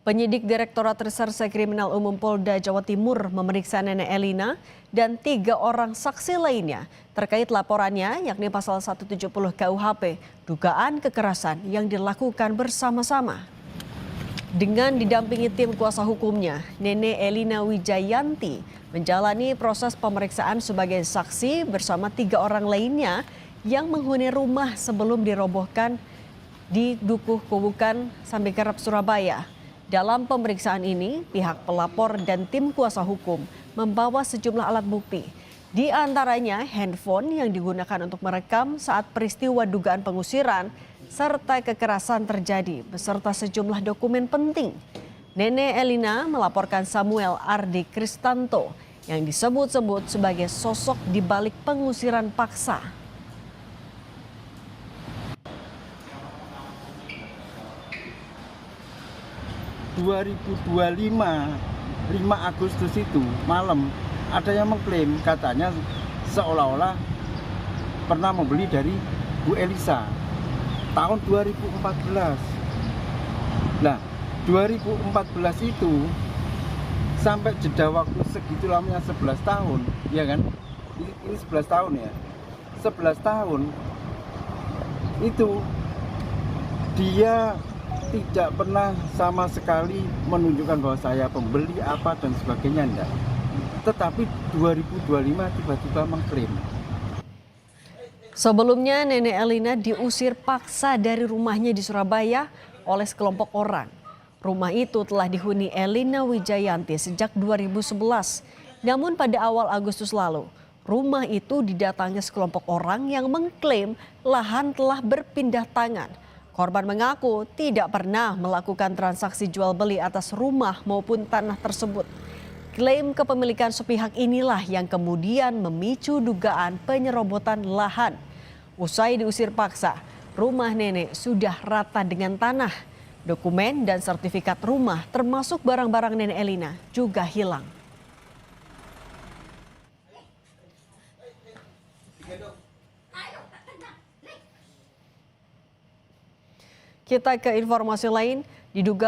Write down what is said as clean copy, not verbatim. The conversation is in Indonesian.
Penyidik Direktorat Reserse Kriminal Umum Polda Jawa Timur memeriksa Nenek Elina dan 3 orang saksi lainnya terkait laporannya yakni pasal 170 KUHP, dugaan kekerasan yang dilakukan bersama-sama. Dengan didampingi tim kuasa hukumnya, Nenek Elina Wijayanti menjalani proses pemeriksaan sebagai saksi bersama 3 orang lainnya yang menghuni rumah sebelum dirobohkan di Dukuh Kubukan, Sambikerep, Surabaya. Dalam pemeriksaan ini, pihak pelapor dan tim kuasa hukum membawa sejumlah alat bukti. Di antaranya handphone yang digunakan untuk merekam saat peristiwa dugaan pengusiran serta kekerasan terjadi beserta sejumlah dokumen penting. Nenek Elina melaporkan Samuel Ardi Kristanto yang disebut-sebut sebagai sosok di balik pengusiran paksa. 2025, 5 Agustus itu malam ada yang mengklaim katanya seolah-olah pernah membeli dari Bu Elisa tahun 2014. Nah, 2014 itu sampai jeda waktu segitu lamanya 11 tahun, ya kan? Ini 11 tahun ya. 11 tahun itu dia tidak pernah sama sekali menunjukkan bahwa saya pembeli apa dan sebagainya, enggak. Tetapi 2025 tiba-tiba mengklaim. Sebelumnya Nenek Elina diusir paksa dari rumahnya di Surabaya oleh sekelompok orang. Rumah itu telah dihuni Elina Wijayanti sejak 2011. Namun pada awal Agustus lalu, rumah itu didatangi sekelompok orang yang mengklaim lahan telah berpindah tangan. Korban mengaku tidak pernah melakukan transaksi jual beli atas rumah maupun tanah tersebut. Klaim kepemilikan sepihak inilah yang kemudian memicu dugaan penyerobotan lahan. Usai diusir paksa, rumah nenek sudah rata dengan tanah. Dokumen dan sertifikat rumah termasuk barang-barang Nenek Elina juga hilang. Kita ke informasi lain, diduga